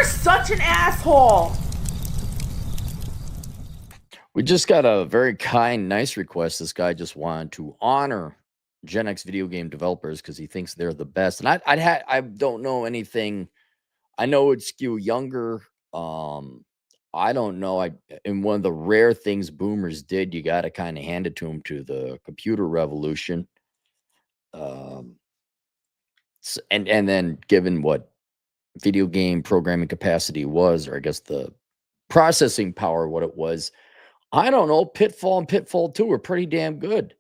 You're such an asshole. We just got a very kind, nice request. This guy just wanted to honor Gen X video game developers because he thinks they're the best. And I don't know anything. I know it's skew younger. I don't know. And one of the rare things boomers did, you got to kind of hand it to them, to the computer revolution. And then given what video game programming capacity was, or I guess the processing power, what it was, I don't know. Pitfall and Pitfall 2 are pretty damn good.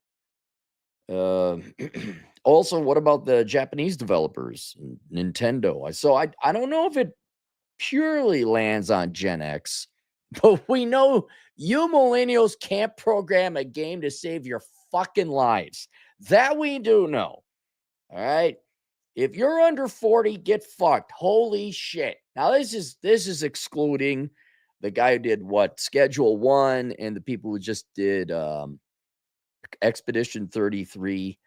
Uh, also, what about the Japanese developers, Nintendo? I don't know if it purely lands on Gen X, but we know you millennials can't program a game to save your fucking lives. That we do know. All right. If you're under 40, get fucked. Holy shit. Now this is excluding the guy who did what? Schedule 1 and the people who just did Expedition 33.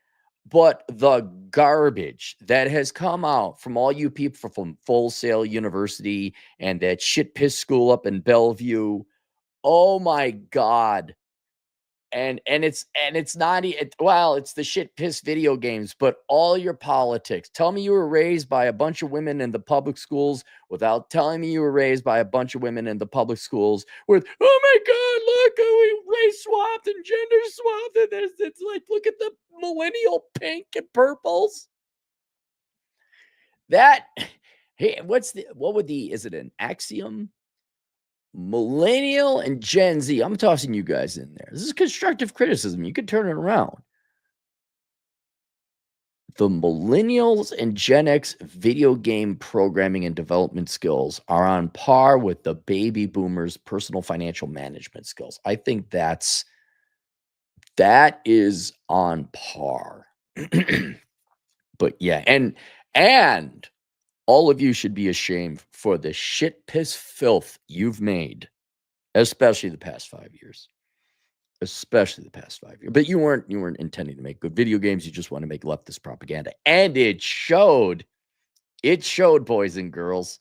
But the garbage that has come out from all you people from Full Sail University and that shit piss school up in Bellevue. Oh my God. And it's not well, it's the shit piss video games, but all your politics. Tell me you were raised by a bunch of women in the public schools without telling me you were raised by a bunch of women in the public schools with, oh my God, look, we race swapped and gender swapped, and it's like, look at the millennial pink and purples. That hey, is it an axiom? Millennial and Gen Z. I'm tossing you guys in there. This is constructive criticism. You could turn it around. The millennials and Gen X video game programming and development skills are on par with the baby boomers' personal financial management skills. I think that is on par. But yeah, and all of you should be ashamed for the shit piss filth you've made, especially the past 5 years. Especially the past 5 years. But you weren't intending to make good video games. You just want to make leftist propaganda. And it showed. It showed, boys and girls.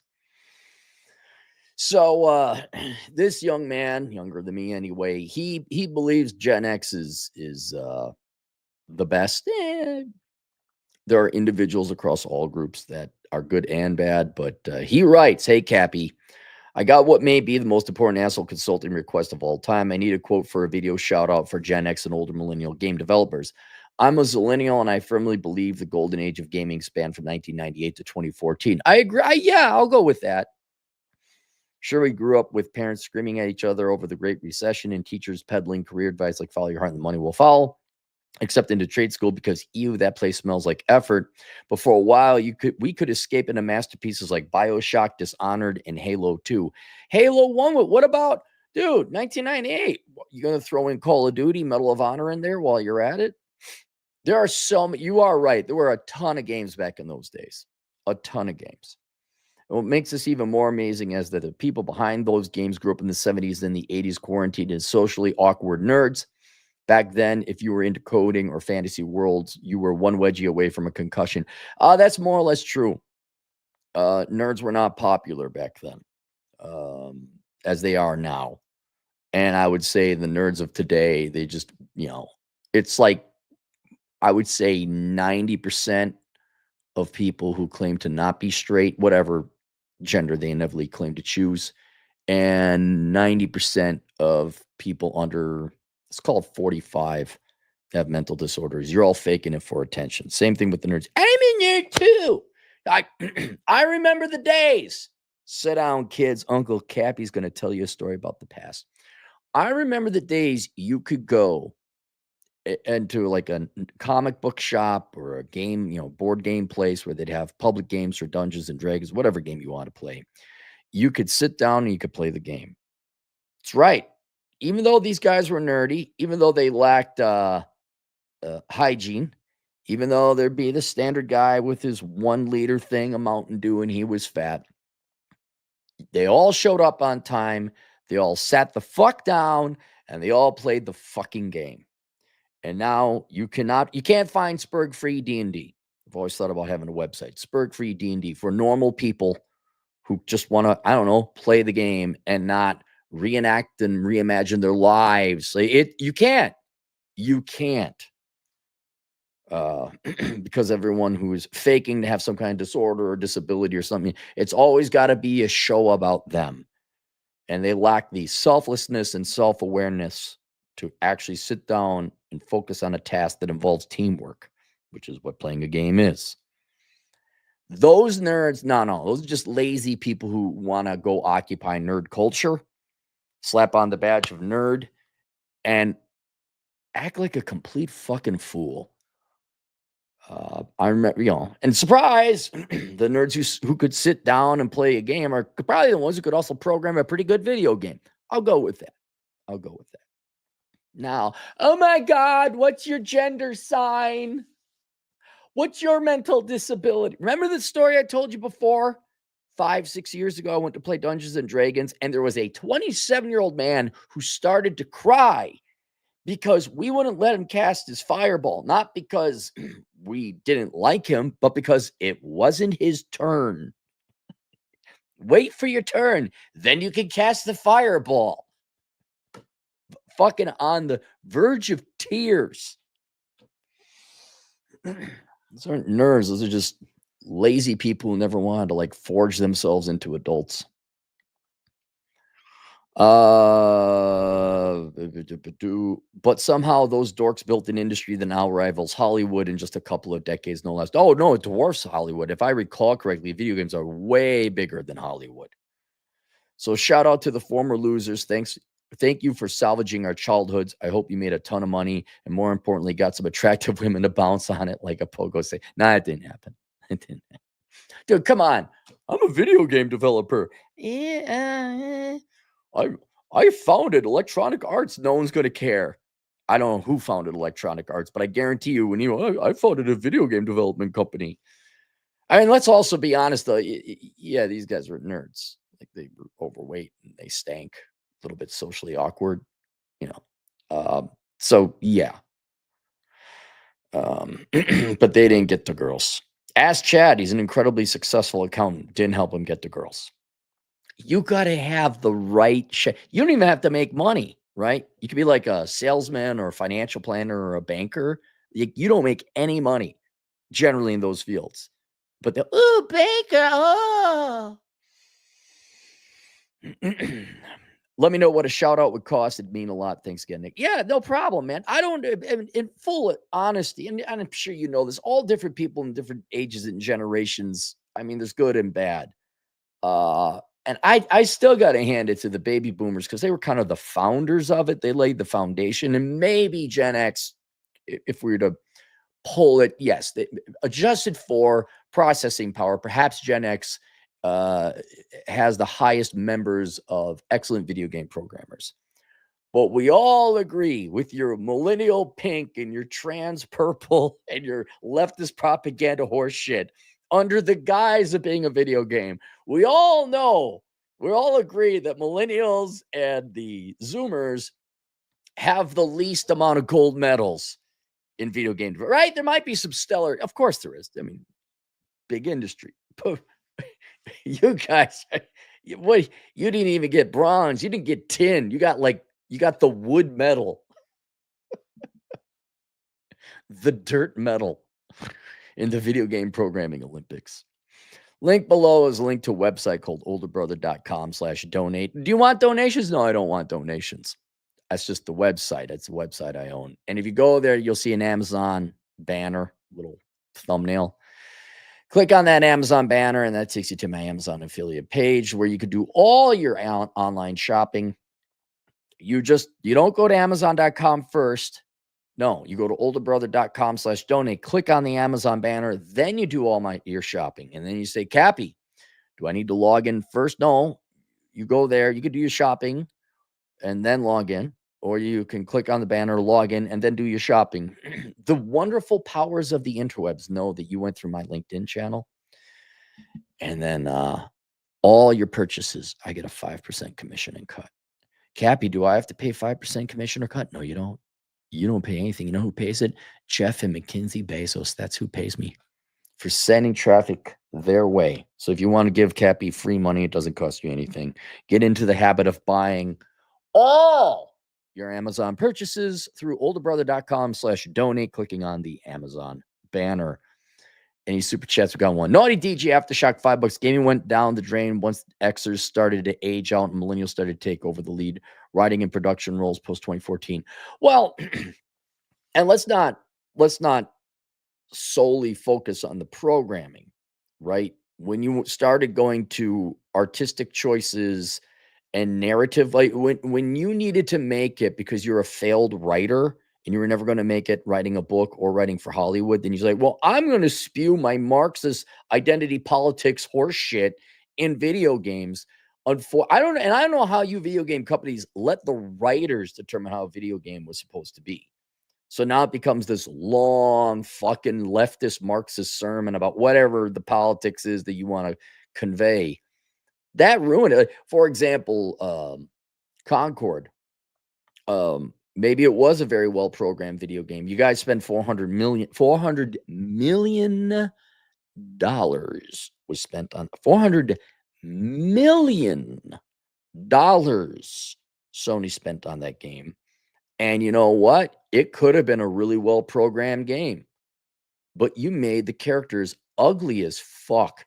So this young man, younger than me anyway, he believes Gen X is the best. There are individuals across all groups that are good and bad, but he writes, hey, Cappy, I got what may be the most important asshole consulting request of all time. I need a quote for a video shout out for Gen X and older millennial game developers. I'm a zillennial and I firmly believe the golden age of gaming spanned from 1998 to 2014. I agree. Yeah, I'll go with that. Sure, we grew up with parents screaming at each other over the Great Recession and teachers peddling career advice like follow your heart and the money will follow. Except into trade school because that place smells like effort. But for a while, we could escape into masterpieces like BioShock, Dishonored, and Halo 2. Halo 1, what about, dude, 1998? You going to throw in Call of Duty, Medal of Honor in there while you're at it? There are so many. You are right. There were a ton of games back in those days. A ton of games. And what makes this even more amazing is that the people behind those games grew up in the 70s and the 80s, quarantined as socially awkward nerds. Back then, if you were into coding or fantasy worlds, you were one wedgie away from a concussion. That's more or less true. Nerds were not popular back then, as they are now. And I would say the nerds of today, they just, it's like, I would say 90% of people who claim to not be straight, whatever gender they inevitably claim to choose, and 90% of people under, it's called 45, have mental disorders. You're all faking it for attention. Same thing with the nerds. I'm in there too. I remember the days. Sit down, kids. Uncle Cappy's going to tell you a story about the past. I remember the days you could go into like a comic book shop or a game, board game place where they'd have public games for Dungeons and Dragons, whatever game you want to play. You could sit down and you could play the game. That's right. Even though these guys were nerdy, even though they lacked hygiene, even though there'd be the standard guy with his 1 liter thing of Mountain Dew and he was fat, they all showed up on time. They all sat the fuck down and they all played the fucking game. And now you can't find Spurg free D&D. I've always thought about having a website, Spurg free D&D, for normal people who just want to, I don't know, play the game and not reenact and reimagine their lives. You can't. Because everyone who's faking to have some kind of disorder or disability or something, it's always got to be a show about them. And they lack the selflessness and self-awareness to actually sit down and focus on a task that involves teamwork, which is what playing a game is. Those nerds, no, those are just lazy people who want to go occupy nerd culture, slap on the badge of nerd, and act like a complete fucking fool. I remember, and surprise, the nerds who could sit down and play a game are probably the ones who could also program a pretty good video game. I'll go with that. Now, oh my God, what's your gender sign? What's your mental disability? Remember the story I told you before? 5-6 years ago, I went to play Dungeons and Dragons, and there was a 27-year-old man who started to cry because we wouldn't let him cast his fireball, not because we didn't like him, but because it wasn't his turn. Wait for your turn, then you can cast the fireball. Fucking on the verge of tears. Those aren't nerds. Those are just lazy people who never wanted to forge themselves into adults. But somehow those dorks built an industry that now rivals Hollywood in just a couple of decades, no less. Oh, no, it dwarfs Hollywood. If I recall correctly, video games are way bigger than Hollywood. So shout out to the former losers. Thank you for salvaging our childhoods. I hope you made a ton of money and, more importantly, got some attractive women to bounce on it like a pogo say. Nah, it didn't happen. Dude, come on. I'm a video game developer. Yeah. I founded Electronic Arts. No one's going to care. I don't know who founded Electronic Arts, but I guarantee you when I founded a video game development company. I mean, let's also be honest, though. Yeah, these guys were nerds. They were overweight and they stank. A little bit socially awkward, so yeah. But they didn't get the girls. Ask Chad. He's an incredibly successful accountant. Didn't help him get the girls. You got to have the right shit. You don't even have to make money, right? You could be like a salesman or a financial planner or a banker. You don't make any money generally in those fields. But banker, Let me know what a shout out would cost. It'd mean a lot. Thanks again, Nick. Yeah, no problem, man. I don't, in full honesty, and I'm sure you know this, all different people in different ages and generations. I mean, there's good and bad. And I still got to hand it to the baby boomers because they were kind of the founders of it. They laid the foundation, and maybe Gen X, if we were to pull it, yes, they adjusted for processing power. Perhaps Gen X has the highest members of excellent video game programmers. But we all agree with your millennial pink and your trans purple and your leftist propaganda horse shit under the guise of being a video game. We all agree that millennials and the Zoomers have the least amount of gold medals in video games, right? There might be some stellar, of course there is. I mean, big industry. You guys, you didn't even get bronze. You didn't get tin. You got the wood medal, the dirt medal in the video game programming Olympics. Link below is a link to a website called olderbrother.com/donate. Do you want donations? No, I don't want donations. That's just the website. That's the website I own. And if you go there, you'll see an Amazon banner, little thumbnail. Click on that Amazon banner, and that takes you to my Amazon affiliate page where you could do all your online shopping. You don't go to Amazon.com first. No, you go to olderbrother.com/donate, click on the Amazon banner, then you do all your shopping. And then you say, Cappy, do I need to log in first? No, you go there, you could do your shopping and then log in, or you can click on the banner, log in, and then do your shopping. The wonderful powers of the interwebs know that you went through my LinkedIn channel. And then all your purchases, I get a 5% commission and cut. Cappy, do I have to pay 5% commission or cut? No, you don't. You don't pay anything. You know who pays it? Jeff and Mackenzie Bezos. That's who pays me. for sending traffic their way. So if you want to give Cappy free money, it doesn't cost you anything. Get into the habit of buying all your Amazon purchases through olderbrother.com/donate, clicking on the Amazon banner. Any super chats? We got one. Naughty DJ Aftershock, $5. Gaming went down the drain once Xers started to age out and millennials started to take over the lead, writing in production roles post 2014. Well, and let's not solely focus on the programming, right? When you started going to artistic choices and narrative, like when you needed to make it because you're a failed writer and you were never going to make it writing a book or writing for Hollywood, then you're like, well, I'm going to spew my Marxist identity politics horse shit in video games. I don't know how you video game companies let the writers determine how a video game was supposed to be. So now it becomes this long fucking leftist Marxist sermon about whatever the politics is that you want to convey. That ruined it. For example, Concord. Maybe it was a very well programmed video game. You guys spend $400 million was spent on $400 million Sony spent on that game. And you know what? It could have been a really well programmed game, but you made the characters ugly as fuck.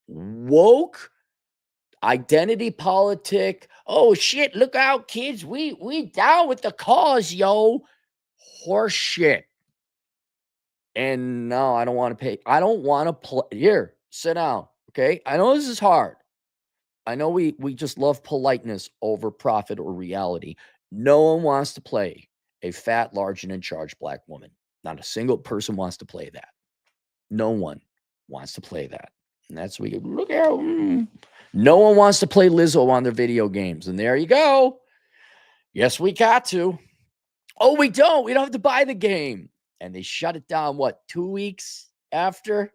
Woke identity politic. Oh shit, look out, kids. We down with the cause, yo. Horse shit. And no, I don't want to pay. I don't want to play. Here, sit down. Okay. I know this is hard. I know we just love politeness over profit or reality. No one wants to play a fat, large, and in charge black woman. Not a single person wants to play that. No one wants to play that. And that's what we look out. No one wants to play Lizzo on their video games. And there you go. Yes, we got to. Oh, we don't. We don't have to buy the game. And they shut it down, 2 weeks after?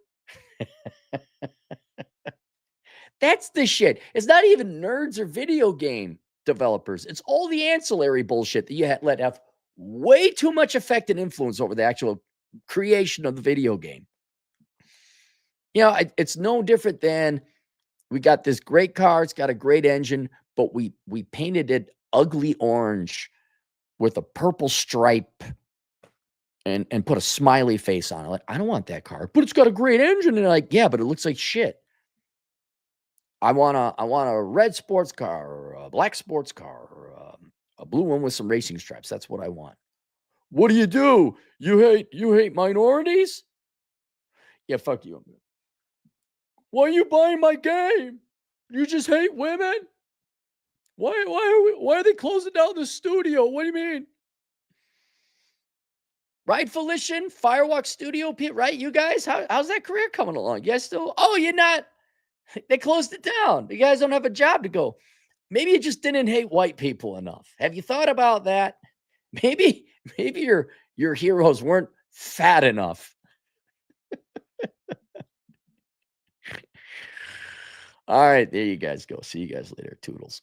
That's the shit. It's not even nerds or video game developers. It's all the ancillary bullshit that you let have way too much effect and influence over the actual creation of the video game. You know, it's no different than we got this great car. It's got a great engine, but we painted it ugly orange with a purple stripe and put a smiley face on it. Like, I don't want that car, but it's got a great engine. And like, yeah, but it looks like shit. I want a red sports car or a black sports car or a blue one with some racing stripes. That's what I want. What do? You hate minorities? Yeah, fuck you. Why are you buying my game? You just hate women? Why are they closing down the studio? What do you mean? Right, Felician? Firewalk Studio, right? You guys, how's that career coming along? You guys still? Oh, you're not. They closed it down. You guys don't have a job to go. Maybe you just didn't hate white people enough. Have you thought about that? Maybe your heroes weren't fat enough. All right, there you guys go. See you guys later. Toodles.